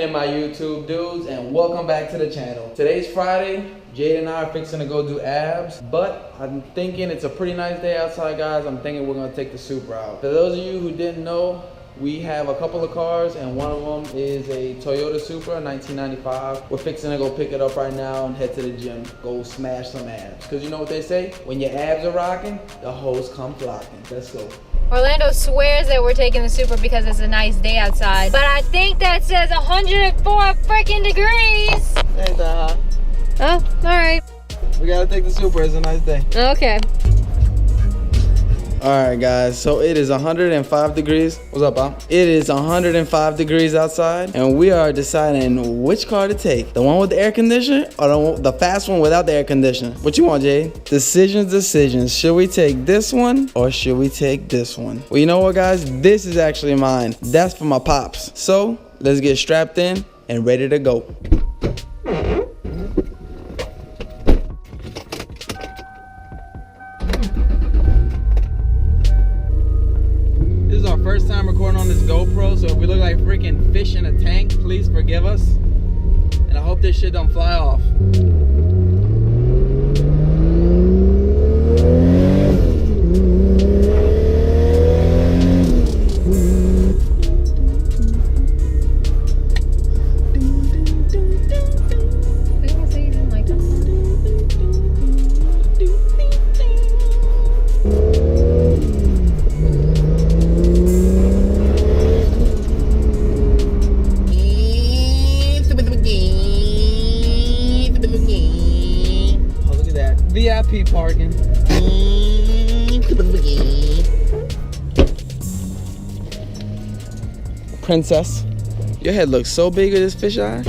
happening, my YouTube dudes, and welcome back to the channel. Today's Friday. Jade and I are fixing to go do abs, but I'm thinking it's a pretty nice day outside, guys. I'm thinking we're gonna take the Supra out. For those of you who didn't know, we have a couple of cars, and one of them is a Toyota Supra, 1995. We're fixing to go pick it up right now and head to the gym, go smash some abs. Cause you know what they say? When your abs are rocking, the hoes come flocking. Let's go. Orlando swears that we're taking the Supra because it's a nice day outside, but I think that says 104 freaking degrees. Ain't that hot? Oh, all right. We gotta take the Supra, it's a nice day. Okay. All right, guys, so it is 105 degrees. What's up, Bob? It is 105 degrees outside, and we are deciding which car to take. The one with the air conditioner or the fast one without the air conditioner? What you want, Jade? Decisions. Should we take this one or should we take this one? Well, you know what, guys? This is actually mine. That's for my pops. So let's get strapped in and ready to go. This is our first time recording on this GoPro, so if we look like freaking fish in a tank, please forgive us. And I hope this shit don't fly off. VIP parking. Princess, your head looks so big with this fish eye.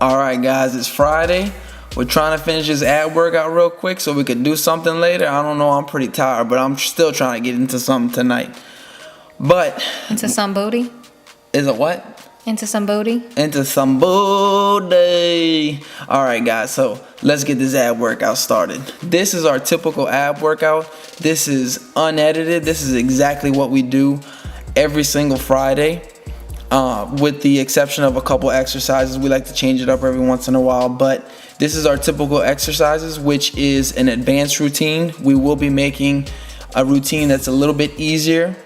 All right, guys, it's Friday. We're trying to finish this ab workout real quick so we could do something later. I don't know, I'm pretty tired, but I'm still trying to get into something tonight. But into somebody? Is it what? Into somebody? Into somebody. All right, guys, so let's get this ab workout started. This is our typical ab workout. This is unedited. This is exactly what we do every single Friday, with the exception of a couple exercises. We like to change it up every once in a while, but this is our typical exercises, which is an advanced routine. We will be making a routine that's a little bit easier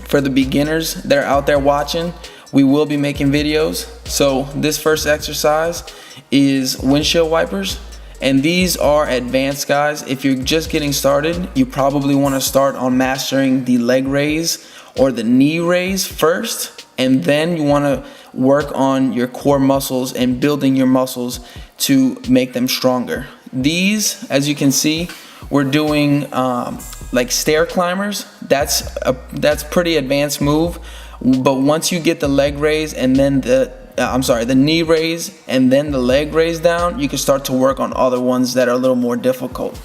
for the beginners that are out there watching. We will be making videos. So this first exercise is windshield wipers, and these are advanced, guys. If you're just getting started, you probably want to start on mastering the leg raise or the knee raise first, and then you want to work on your core muscles and building your muscles to make them stronger. These, as you can see, we're doing like stair climbers. That's pretty advanced move. But once you get the leg raise and then the knee raise and then the leg raise down, you can start to work on other ones that are a little more difficult.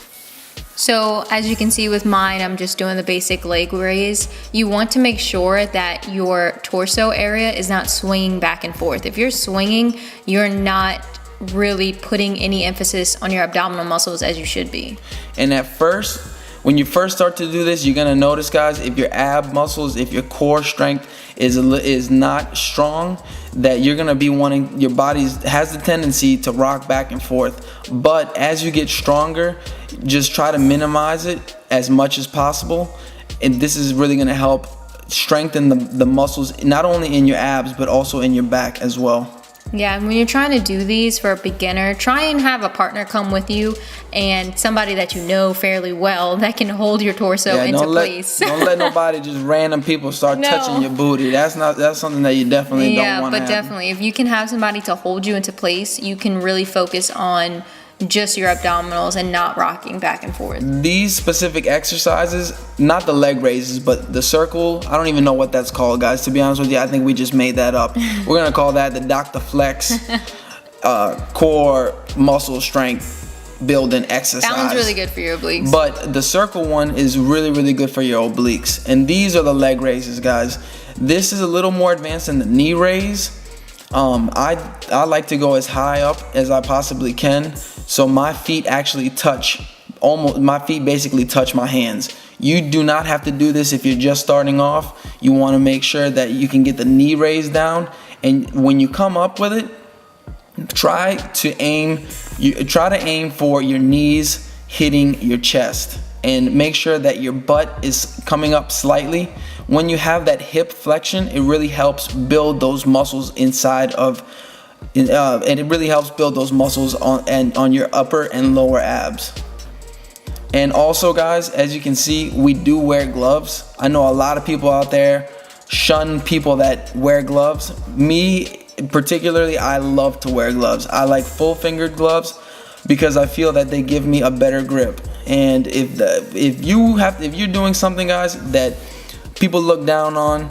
So as you can see with mine, I'm just doing the basic leg raise. You want to make sure that your torso area is not swinging back and forth. If you're swinging, you're not really putting any emphasis on your abdominal muscles as you should be. And at first, when you first start to do this, you're gonna notice, guys, if your ab muscles, if your core strength is not strong, that you're gonna be wanting, your body has the tendency to rock back and forth. But as you get stronger, just try to minimize it as much as possible. And this is really gonna help strengthen the muscles, not only in your abs, but also in your back as well. Yeah, when you're trying to do these for a beginner, try and have a partner come with you and somebody that you know fairly well that can hold your torso into place. Don't let nobody, just random people start touching your booty. That's something that you definitely don't want to have. Yeah, but definitely, if you can have somebody to hold you into place, you can really focus on just your abdominals and not rocking back and forth. These specific exercises, not the leg raises, but the circle, I don't even know what that's called, guys. To be honest with you, I think we just made that up. We're gonna call that the Dr. Flex core muscle strength building exercise. That one's really good for your obliques. But the circle one is really, really good for your obliques. And these are the leg raises, guys. This is a little more advanced than the knee raise. I like to go as high up as I possibly can, so my feet actually touch my feet basically touch my hands. You do not have to do this if you're just starting off. You want to make sure that you can get the knee raised down, and when you come up with it, try to aim for your knees hitting your chest, and make sure that your butt is coming up slightly. When you have that hip flexion, it really helps build those muscles inside of and it really helps build those muscles on your upper and lower abs. And also, guys, as you can see, we do wear gloves. I know a lot of people out there shun people that wear gloves. Me particularly, I love to wear gloves. I like full fingered gloves because I feel that they give me a better grip. And if you're doing something, guys, that people look down on,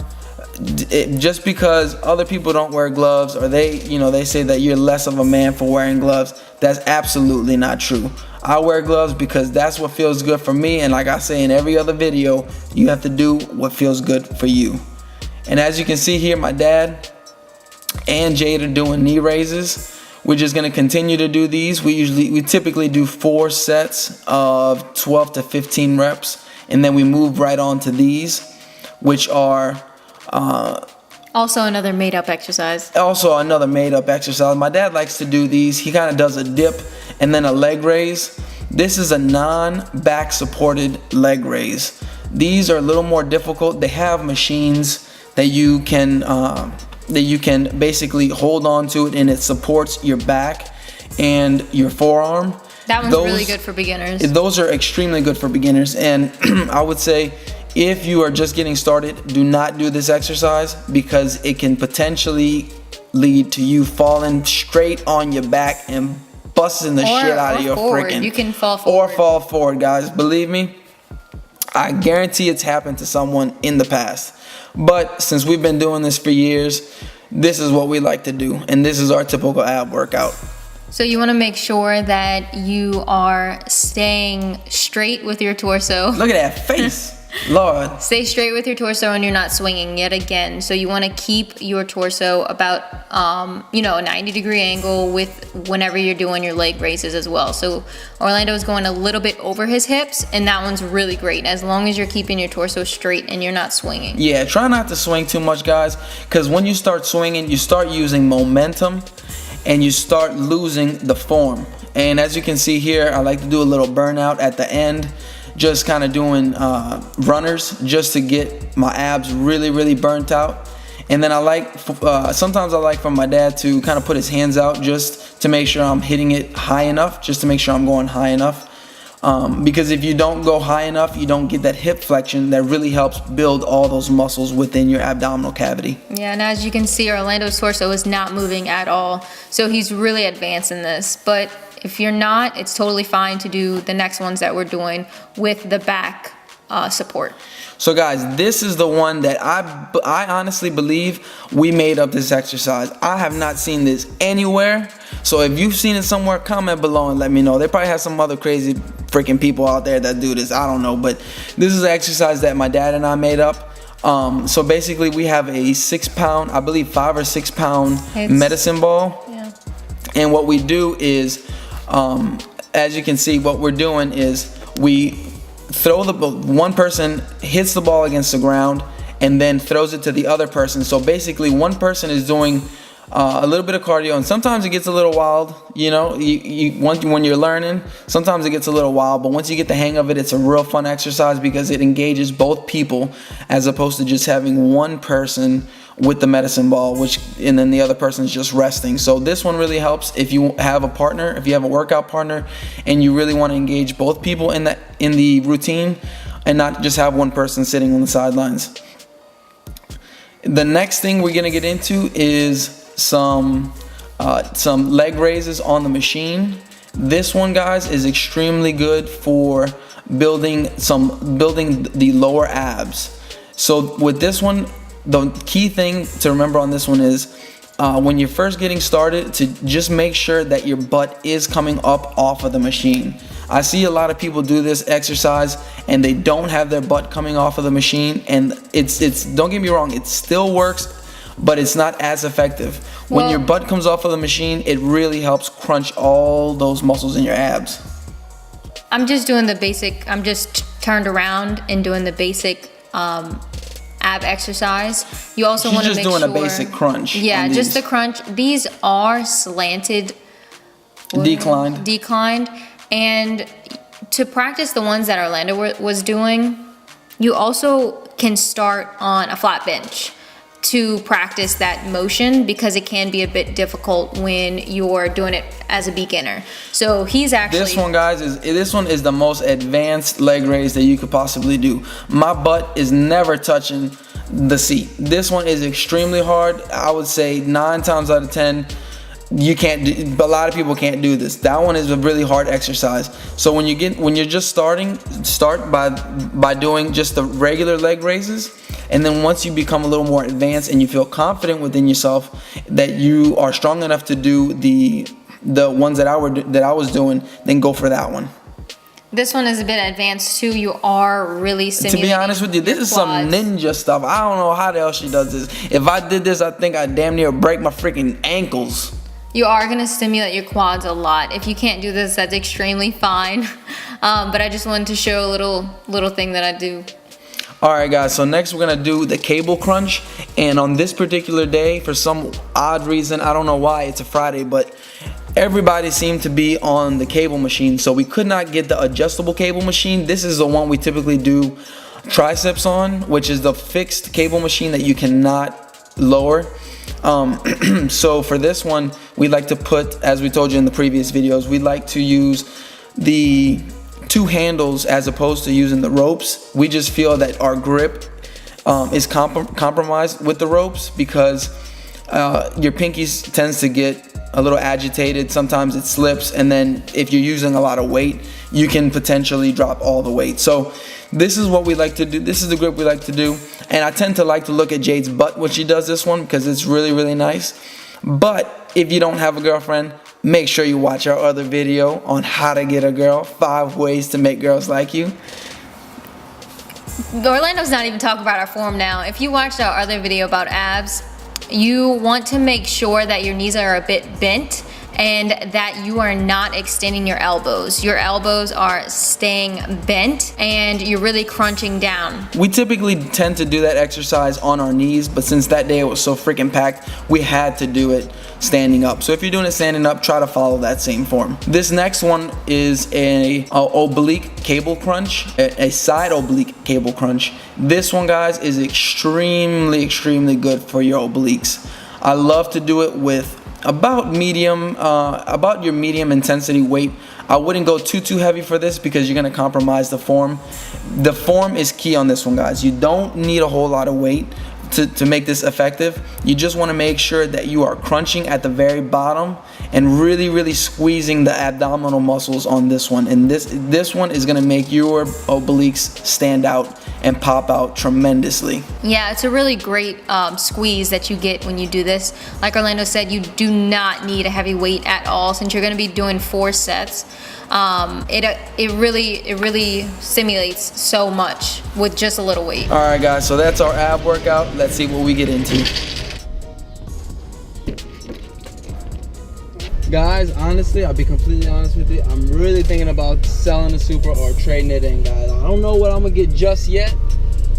just because other people don't wear gloves, or they say that you're less of a man for wearing gloves, that's absolutely not true. I wear gloves because that's what feels good for me, and like I say in every other video, you have to do what feels good for you. And as you can see here, my dad and Jade are doing knee raises. We're just going to continue to do these. We typically do 4 sets of 12 to 15 reps, and then we move right on to these, which are also another made-up exercise. My dad likes to do these. He kind of does a dip and then a leg raise. This is a non-back supported leg raise. These are a little more difficult. They have machines that you can basically hold on to it, and it supports your back and your forearm. That one's really good for beginners. Those are extremely good for beginners, and I would say if you are just getting started, do not do this exercise because it can potentially lead to you falling straight on your back and busting the shit out of your freaking. You can fall forward. Or fall forward, guys. Believe me, I guarantee it's happened to someone in the past. But since we've been doing this for years, this is what we like to do, and this is our typical ab workout. So you want to make sure that you are staying straight with your torso. Look at that face. Lord. Stay straight with your torso and you're not swinging yet again. So you want to keep your torso about, a 90-degree angle with whenever you're doing your leg raises as well. So Orlando is going a little bit over his hips, and that one's really great as long as you're keeping your torso straight and you're not swinging. Yeah, try not to swing too much, guys, because when you start swinging, you start using momentum and you start losing the form. And as you can see here, I like to do a little burnout at the end. Just kind of doing runners just to get my abs really, really burnt out. And then I like, sometimes I like for my dad to kind of put his hands out just to make sure I'm hitting it high enough, just to make sure I'm going high enough. Because if you don't go high enough, you don't get that hip flexion that really helps build all those muscles within your abdominal cavity. Yeah, and as you can see, Orlando's torso is not moving at all. So he's really advanced in this. But if you're not, it's totally fine to do the next ones that we're doing with the back support. So guys, this is the one that I honestly believe we made up this exercise. I have not seen this anywhere. So if you've seen it somewhere, comment below and let me know. They probably have some other crazy freaking people out there that do this. I don't know, but this is an exercise that my dad and I made up. So basically we have a 6-pound, I believe 5 or 6 pound medicine ball. Yeah. And what we do is, as you can see, what we're doing is we throw one person hits the ball against the ground and then throws it to the other person. So basically one person is doing a little bit of cardio, and sometimes it gets a little wild, when you're learning, sometimes it gets a little wild, but once you get the hang of it, it's a real fun exercise because it engages both people as opposed to just having one person with the medicine ball, and then the other person is just resting. So this one really helps if you have a partner, if you have a workout partner, and you really want to engage both people in the routine, and not just have one person sitting on the sidelines. The next thing we're gonna get into is some leg raises on the machine. This one, guys, is extremely good for building the lower abs. So with this one, the key thing to remember on this one is when you're first getting started, to just make sure that your butt is coming up off of the machine. I see a lot of people do this exercise and they don't have their butt coming off of the machine, and it's don't get me wrong, it still works, but it's not as effective. When your butt comes off of the machine, it really helps crunch all those muscles in your abs. I'm just doing the basic, I'm just turned around and doing the basic ab exercise. You also want to make sure. She's just doing a basic crunch. Yeah, just the crunch. These are slanted. Declined. And to practice the ones that Orlando was doing, you also can start on a flat bench to practice that motion, because it can be a bit difficult when you're doing it as a beginner. So he's actually, this one, guys, is the most advanced leg raise that you could possibly do. My butt is never touching the seat. This one is extremely hard. I would say 9 times out of 10 you can't do, a lot of people can't do this. That one is a really hard exercise. So when you're just starting, start by doing just the regular leg raises, and then once you become a little more advanced and you feel confident within yourself that you are strong enough to do the ones that I was doing, then go for that one. This one is a bit advanced too. You are really stimulating. To be honest with you, this is some ninja stuff. I don't know how the hell she does this. If I did this, I think I'd damn near break my freaking ankles. You are going to stimulate your quads a lot. If you can't do this, that's extremely fine. But I just wanted to show a little thing that I do. Alright guys, so next we're going to do the cable crunch. And on this particular day, for some odd reason, I don't know why, it's a Friday, but everybody seemed to be on the cable machine. So we could not get the adjustable cable machine. This is the one we typically do triceps on, which is the fixed cable machine that you cannot lower. So for this one, we like to put, as we told you in the previous videos, we like to use the 2 handles as opposed to using the ropes. We just feel that our grip is compromised with the ropes, because your pinkies tends to get a little agitated. Sometimes it slips, and then if you're using a lot of weight, you can potentially drop all the weight. So this is what we like to do. This is the grip we like to do. And I tend to like to look at Jade's butt when she does this one, because it's really, really nice. But if you don't have a girlfriend, make sure you watch our other video on how to get a girl, 5 ways to make girls like you. Orlando's not even talking about our form now. If you watched our other video about abs, you want to make sure that your knees are a bit bent and that you are not extending your elbows. Your elbows are staying bent and you're really crunching down. We typically tend to do that exercise on our knees, but since that day it was so freaking packed, we had to do it standing up. So if you're doing it standing up, try to follow that same form. This next one is a oblique cable crunch, a side oblique cable crunch. This one, guys, is extremely, extremely good for your obliques. I love to do it with about your medium intensity weight. I wouldn't go too heavy for this because you're gonna compromise the form. The form is key on this one, guys. You don't need a whole lot of weight to make this effective. You just want to make sure that you are crunching at the very bottom and really squeezing the abdominal muscles on this one. And this one is gonna make your obliques stand out and pop out tremendously. Yeah, it's a really great squeeze that you get when you do this. Like Orlando said, you do not need a heavy weight at all, since you're gonna be doing 4 sets. It really stimulates so much with just a little weight. All right, guys, so that's our ab workout. Let's see what we get into. Guys, honestly, I'll be completely honest with you. I'm really thinking about selling the Supra or trading it in, guys. I don't know what I'm gonna get just yet,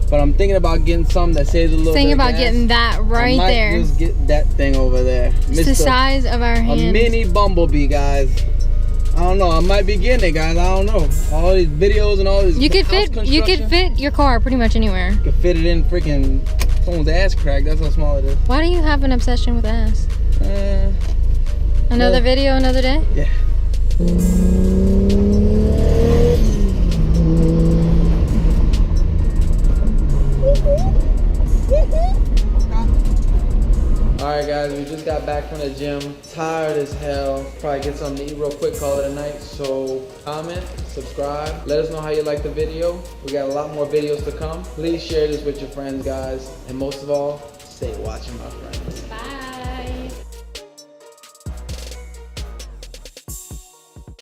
but I'm thinking about getting something that saves a little bit of gas. Thinking about getting that right there. I might just get that thing over there. It's the size of our hands. A mini Bumblebee, guys. I don't know. I might be getting it, guys. I don't know. All these videos and all this. You could fit your car pretty much anywhere. You could fit it in freaking someone's ass crack. That's how small it is. Why do you have an obsession with ass? Another video, another day? Yeah. Alright guys, we just got back from the gym, tired as hell. Probably get something to eat real quick, call it a night. So comment, subscribe, let us know how you like the video. We got a lot more videos to come. Please share this with your friends, guys. And most of all, stay watching, my friends. Bye.